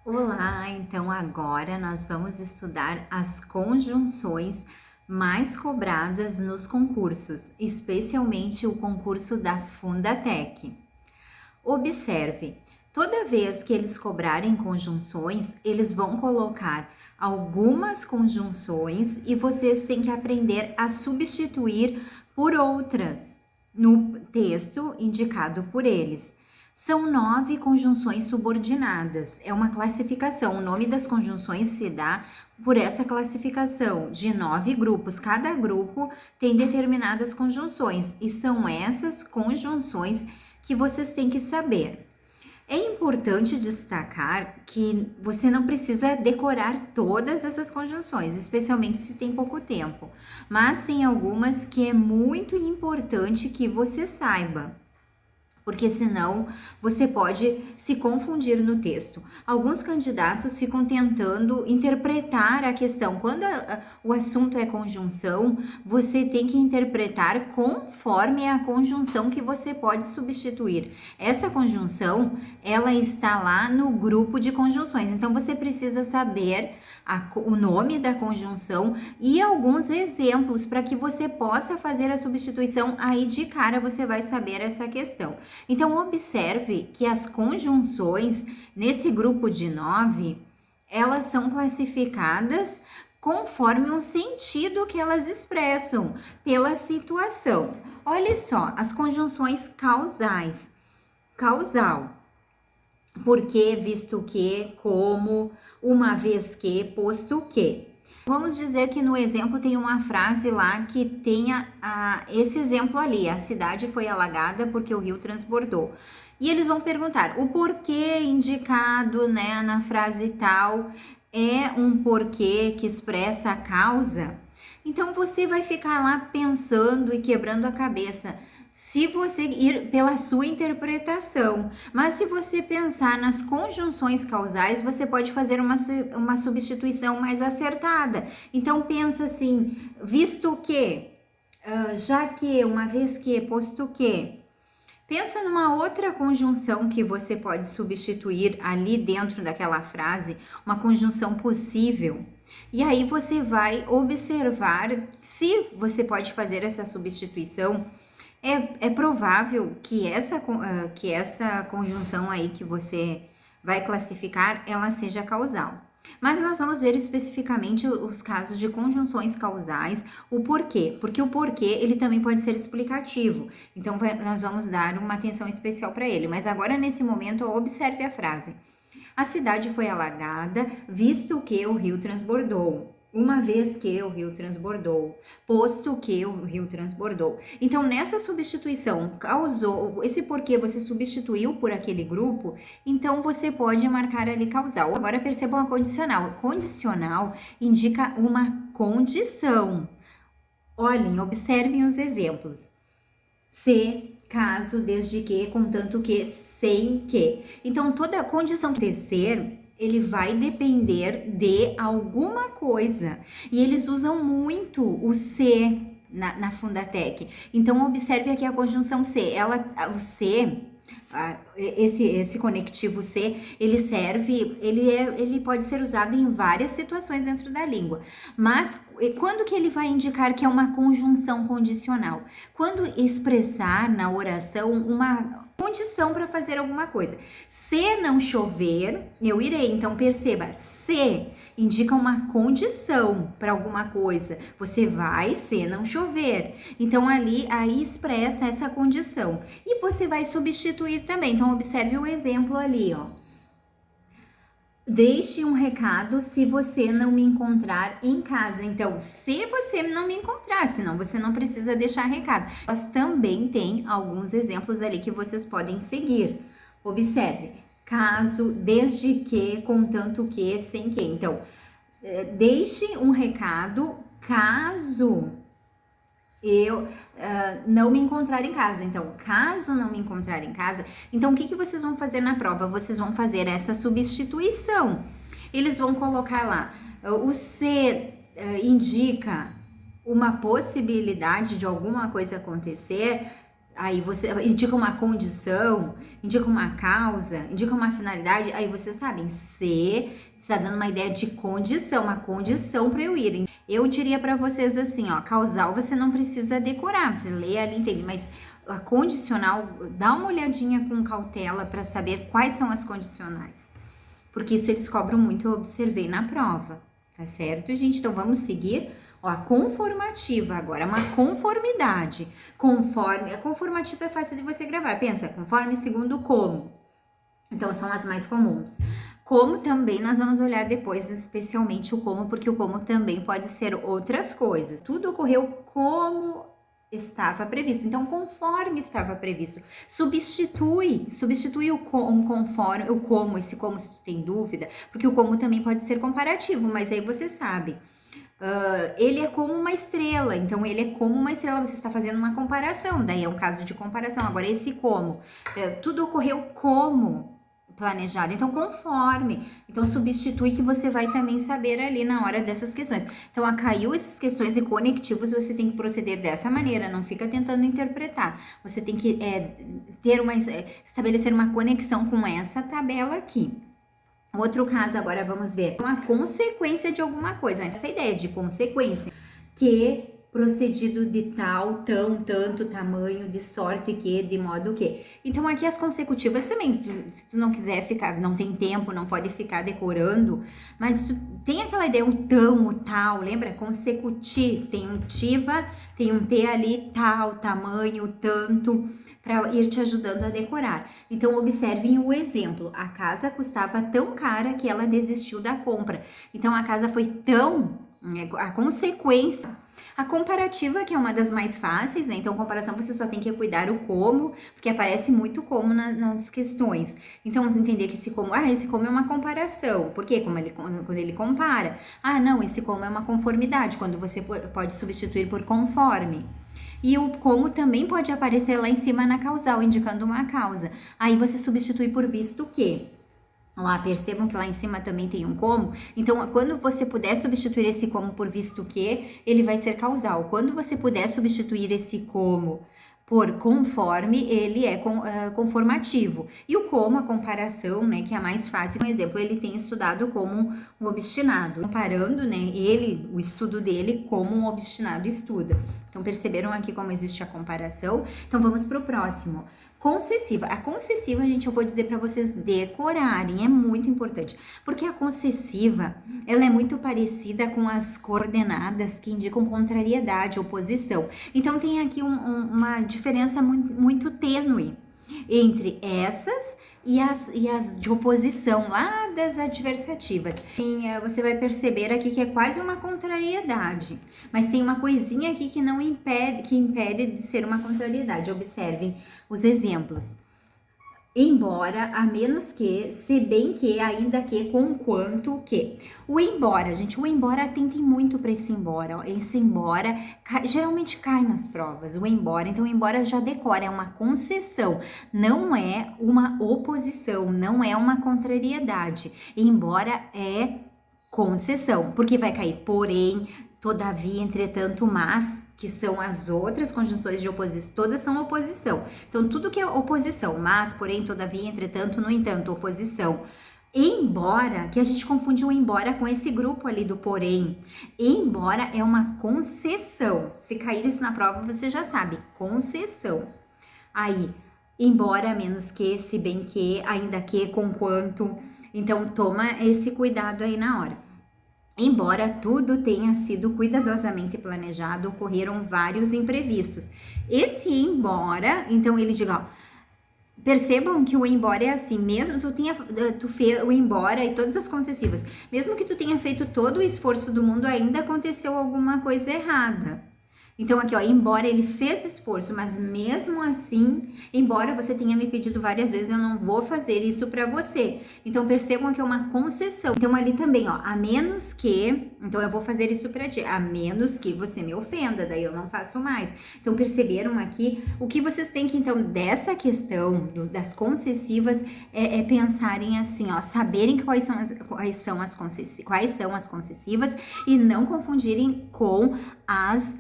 Olá, então agora nós vamos estudar as conjunções mais cobradas nos concursos, especialmente o concurso da Fundatec. Observe, toda vez que eles cobrarem conjunções, eles vão colocar algumas conjunções e vocês têm que aprender a substituir por outras no texto indicado por eles. São 9 conjunções subordinadas, é uma classificação. O nome das conjunções se dá por essa classificação de 9 grupos. Cada grupo tem determinadas conjunções e são essas conjunções que vocês têm que saber. É importante destacar que você não precisa decorar todas essas conjunções, especialmente se tem pouco tempo, mas tem algumas que é muito importante que você saiba, porque senão você pode se confundir no texto. Alguns candidatos ficam tentando interpretar a questão. Quando o assunto é conjunção, você tem que interpretar conforme a conjunção que você pode substituir. Essa conjunção, ela está lá no grupo de conjunções, então você precisa saber o nome da conjunção e alguns exemplos para que você possa fazer a substituição. Aí de cara você vai saber essa questão. Então observe que as conjunções nesse grupo de 9, elas são classificadas conforme o sentido que elas expressam pela situação. Olha só, as conjunções causais. Causal, porque, visto que, como, uma vez que, posto que. Vamos dizer que no exemplo tem uma frase lá que tenha esse exemplo ali: a cidade foi alagada porque o rio transbordou. E eles vão perguntar, o porquê indicado, né, na frase tal é um porquê que expressa a causa? Então você vai ficar lá pensando e quebrando a cabeça, se você ir pela sua interpretação. Mas se você pensar nas conjunções causais, você pode fazer uma substituição mais acertada. Então pensa assim, visto que, já que, uma vez que, posto que. Pensa numa outra conjunção que você pode substituir ali dentro daquela frase, uma conjunção possível. E aí você vai observar se você pode fazer essa substituição. É provável que essa conjunção aí que você vai classificar, ela seja causal. Mas nós vamos ver especificamente os casos de conjunções causais, o porquê, porque o porquê ele também pode ser explicativo, então nós vamos dar uma atenção especial para ele. Mas agora, nesse momento, observe a frase: a cidade foi alagada, visto que o rio transbordou. Uma vez que o rio transbordou, posto que o rio transbordou. Então, nessa substituição, causou, esse porquê você substituiu por aquele grupo, então você pode marcar ali causal. Agora percebam a condicional. Condicional indica uma condição. Olhem, observem os exemplos. Se, caso, desde que, contanto que, sem que. Então, toda a condição de ser, ele vai depender de alguma coisa. E eles usam muito o se na Fundatec. Então, observe aqui a conjunção se. O se, esse conectivo se, ele pode ser usado em várias situações dentro da língua. Mas quando que ele vai indicar que é uma conjunção condicional? Quando expressar na oração uma condição para fazer alguma coisa. Se não chover, eu irei. Então perceba, se indica uma condição para alguma coisa. Você vai se não chover. Então aí expressa essa condição. E você vai substituir também. Então observe o exemplo ali, ó. Deixe um recado se você não me encontrar em casa. Então, se você não me encontrar, senão você não precisa deixar recado. Mas também tem alguns exemplos ali que vocês podem seguir. Observe, caso, desde que, contanto que, sem que. Então, deixe um recado caso eu não me encontrar em casa. Então, caso não me encontrar em casa, então o que vocês vão fazer na prova? Vocês vão fazer essa substituição. Eles vão colocar lá, o se indica uma possibilidade de alguma coisa acontecer, Aí você indica uma condição, indica uma causa, indica uma finalidade, aí vocês sabem, se está dando uma ideia de condição, uma condição para eu ir. Eu diria para vocês assim, ó, causal você não precisa decorar, você lê ali, entende, mas a condicional, dá uma olhadinha com cautela para saber quais são as condicionais. Porque isso eles cobram muito, eu observei na prova, tá certo, gente? Então vamos seguir. Ó, a conformativa agora, uma conformidade. Conforme, a conformativa é fácil de você gravar. Pensa, conforme, segundo, como. Então são as mais comuns. Como também nós vamos olhar depois, especialmente o como, porque o como também pode ser outras coisas. Tudo ocorreu como estava previsto. Então, conforme estava previsto, substitui o conforme, o como, esse como se tu tem dúvida, porque o como também pode ser comparativo, mas aí você sabe. Ele é como uma estrela, então ele é como uma estrela, você está fazendo uma comparação, daí é um caso de comparação. Agora, esse como, tudo ocorreu como planejado, então conforme, então substitui que você vai também saber ali na hora dessas questões. Então, caiu essas questões e conectivos, você tem que proceder dessa maneira, não fica tentando interpretar, você tem que estabelecer uma conexão com essa tabela aqui. Outro caso agora vamos ver uma consequência de alguma coisa, essa ideia de consequência, que procedido de tal, tão, tanto, tamanho, de sorte que, de modo que. Então aqui as consecutivas também, se tu não quiser ficar, não tem tempo, não pode ficar decorando, mas tu tem aquela ideia, o tão, o tal, lembra? Consecutivo, tem um tiva, tem um T ali, tal, tamanho, tanto, para ir te ajudando a decorar. Então, observem o exemplo. A casa custava tão cara que ela desistiu da compra. Então, a casa foi tão... A consequência... A comparativa, que é uma das mais fáceis, né? Então, comparação você só tem que cuidar o como, porque aparece muito como nas questões. Então, vamos entender que esse como é uma comparação. Por quê? Quando ele compara. Ah, não, esse como é uma conformidade, quando você pode substituir por conforme. E o como também pode aparecer lá em cima na causal, indicando uma causa. Aí você substitui por visto que. Lá, percebam que lá em cima também tem um como. Então, quando você puder substituir esse como por visto que, ele vai ser causal. Quando você puder substituir esse como por conforme, ele é conformativo. E o como, a comparação, né, que é a mais fácil. Por exemplo, ele tem estudado como um obstinado, comparando, né, o estudo dele como um obstinado estuda. Então, perceberam aqui como existe a comparação? Então, vamos para o próximo. Concessiva. A concessiva, gente, eu vou dizer para vocês decorarem, é muito importante, porque a concessiva, ela é muito parecida com as coordenadas que indicam contrariedade, oposição. Então, tem aqui uma diferença muito, muito tênue entre essas e as de oposição, lá das adversativas. Você vai perceber aqui que é quase uma contrariedade, mas tem uma coisinha aqui que não impede, que impede de ser uma contrariedade. Observem os exemplos. Embora, a menos que, se bem que, ainda que, conquanto que. O embora, gente, o embora, atentem muito para esse embora. Ó. Esse embora geralmente cai nas provas. O embora, então, o embora já decora, é uma concessão, não é uma oposição, não é uma contrariedade. Embora é concessão, porque vai cair porém, todavia, entretanto, mas, que são as outras conjunções de oposição, todas são oposição. Então, tudo que é oposição, mas, porém, todavia, entretanto, no entanto, oposição. Embora, que a gente confunde o embora com esse grupo ali do porém. Embora é uma concessão. Se cair isso na prova, você já sabe, concessão. Aí, embora, menos que, se bem que, ainda que, conquanto. Então, toma esse cuidado aí na hora. Embora tudo tenha sido cuidadosamente planejado, ocorreram vários imprevistos. Esse embora, então ele diga, ó, percebam que o embora é assim, mesmo tu fez o embora e todas as concessivas, mesmo que tu tenha feito todo o esforço do mundo, ainda aconteceu alguma coisa errada. Então aqui, ó, embora ele fez esforço, mas mesmo assim, embora você tenha me pedido várias vezes, eu não vou fazer isso para você. Então percebam que é uma concessão. Então ali também, ó, a menos que, então eu vou fazer isso para ti, a menos que você me ofenda, daí eu não faço mais. Então perceberam aqui, o que vocês têm que, então, dessa questão das concessivas, é pensarem assim, ó, saberem quais são as concessivas e não confundirem com as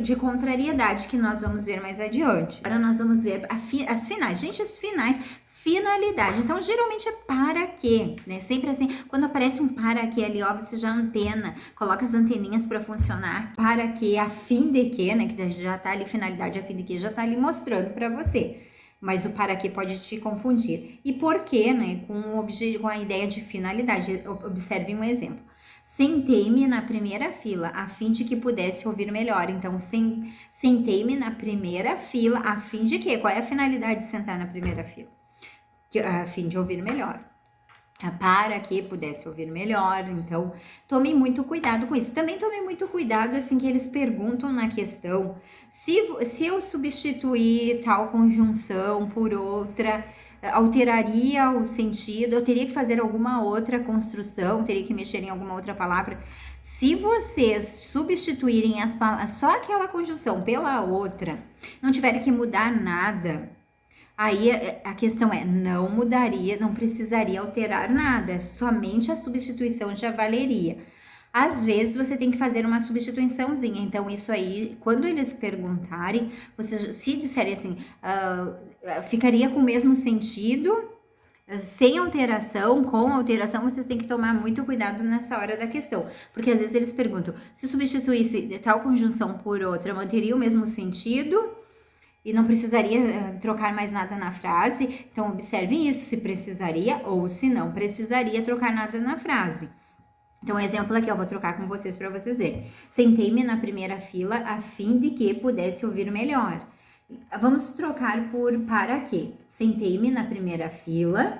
de contrariedade que nós vamos ver mais adiante. Agora nós vamos ver as finais. Gente, as finais, finalidade. Então, geralmente é para quê, né? Sempre assim, quando aparece um para quê ali, ó, você já antena, coloca as anteninhas para funcionar. Para quê, a fim de quê, né? Que já tá ali, finalidade, a fim de quê, já tá ali mostrando para você. Mas o para quê pode te confundir. E por quê, né? Com a ideia de finalidade. Observe um exemplo. Sentei-me na primeira fila, a fim de que pudesse ouvir melhor. Então, sentei-me na primeira fila, a fim de quê? Qual é a finalidade de sentar na primeira fila? A fim de ouvir melhor. Para que pudesse ouvir melhor. Então, tome muito cuidado com isso. Também tome muito cuidado, assim, que eles perguntam na questão, se eu substituir tal conjunção por outra, alteraria o sentido, eu teria que fazer alguma outra construção, teria que mexer em alguma outra palavra. Se vocês substituírem só aquela conjunção pela outra, não tiverem que mudar nada, aí a questão é, não mudaria, não precisaria alterar nada, somente a substituição já valeria. Às vezes você tem que fazer uma substituiçãozinha, então isso aí, quando eles perguntarem, vocês se disserem assim, ficaria com o mesmo sentido, sem alteração, com alteração, vocês têm que tomar muito cuidado nessa hora da questão, porque às vezes eles perguntam, se substituísse tal conjunção por outra, manteria o mesmo sentido? E não precisaria trocar mais nada na frase. Então, observem isso, se precisaria ou se não precisaria trocar nada na frase. Então, exemplo aqui, eu vou trocar com vocês para vocês verem. Sentei-me na primeira fila a fim de que pudesse ouvir melhor. Vamos trocar por para quê? Sentei-me na primeira fila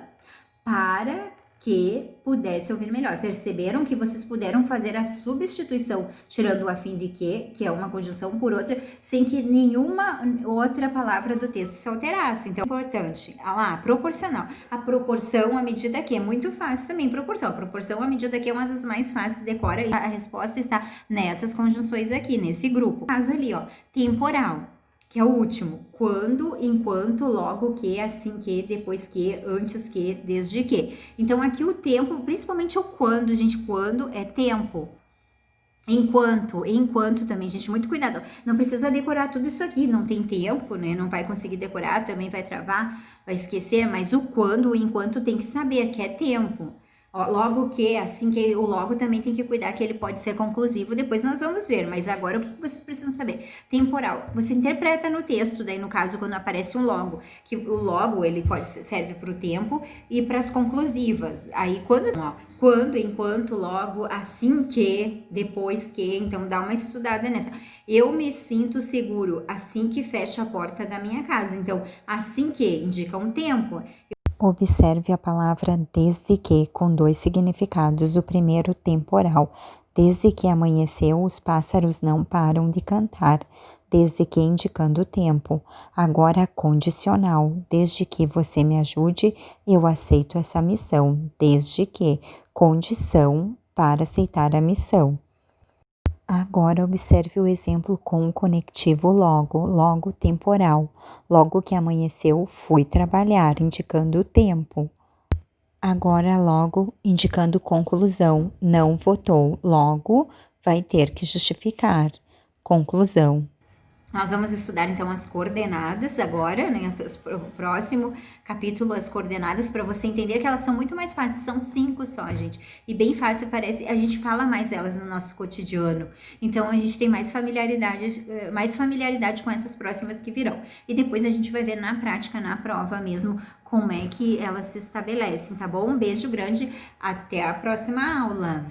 para que pudesse ouvir melhor. Perceberam que vocês puderam fazer a substituição, tirando o a fim de que é uma conjunção por outra, sem que nenhuma outra palavra do texto se alterasse. Então, importante, proporcional. A proporção à medida que é muito fácil também, proporção. A proporção à medida que é uma das mais fáceis, decora, e a resposta está nessas conjunções aqui, nesse grupo. Caso ali, ó, temporal, que é o último, quando, enquanto, logo que, assim que, depois que, antes que, desde que. Então, aqui o tempo, principalmente o quando, gente, quando é tempo. Enquanto também, gente, muito cuidado. Não precisa decorar tudo isso aqui, não tem tempo, né? Não vai conseguir decorar, também vai travar, vai esquecer, mas o quando, o enquanto tem que saber que é tempo. Logo que, assim que o logo também tem que cuidar que ele pode ser conclusivo, depois nós vamos ver, mas agora o que vocês precisam saber? Temporal, você interpreta no texto, daí no caso quando aparece um logo, que o logo ele serve para o tempo e para as conclusivas, aí quando, enquanto, logo, assim que, depois que, então dá uma estudada nessa. Eu me sinto seguro assim que fecho a porta da minha casa, então assim que indica um tempo. Observe a palavra desde que, com dois significados. O primeiro, temporal. Desde que amanheceu, os pássaros não param de cantar. Desde que, indicando o tempo. Agora, condicional. Desde que você me ajude, eu aceito essa missão. Desde que, condição para aceitar a missão. Agora observe o exemplo com o conectivo logo, logo temporal. Logo que amanheceu, fui trabalhar, indicando o tempo. Agora logo, indicando conclusão, não votou. Logo, vai ter que justificar. Conclusão. Nós vamos estudar então as coordenadas agora, né? O próximo capítulo, as coordenadas, para você entender que elas são muito mais fáceis, são 5 só, gente. E bem fácil, parece, a gente fala mais elas no nosso cotidiano. Então a gente tem mais familiaridade com essas próximas que virão. E depois a gente vai ver na prática, na prova mesmo, como é que elas se estabelecem, tá bom? Um beijo grande, até a próxima aula!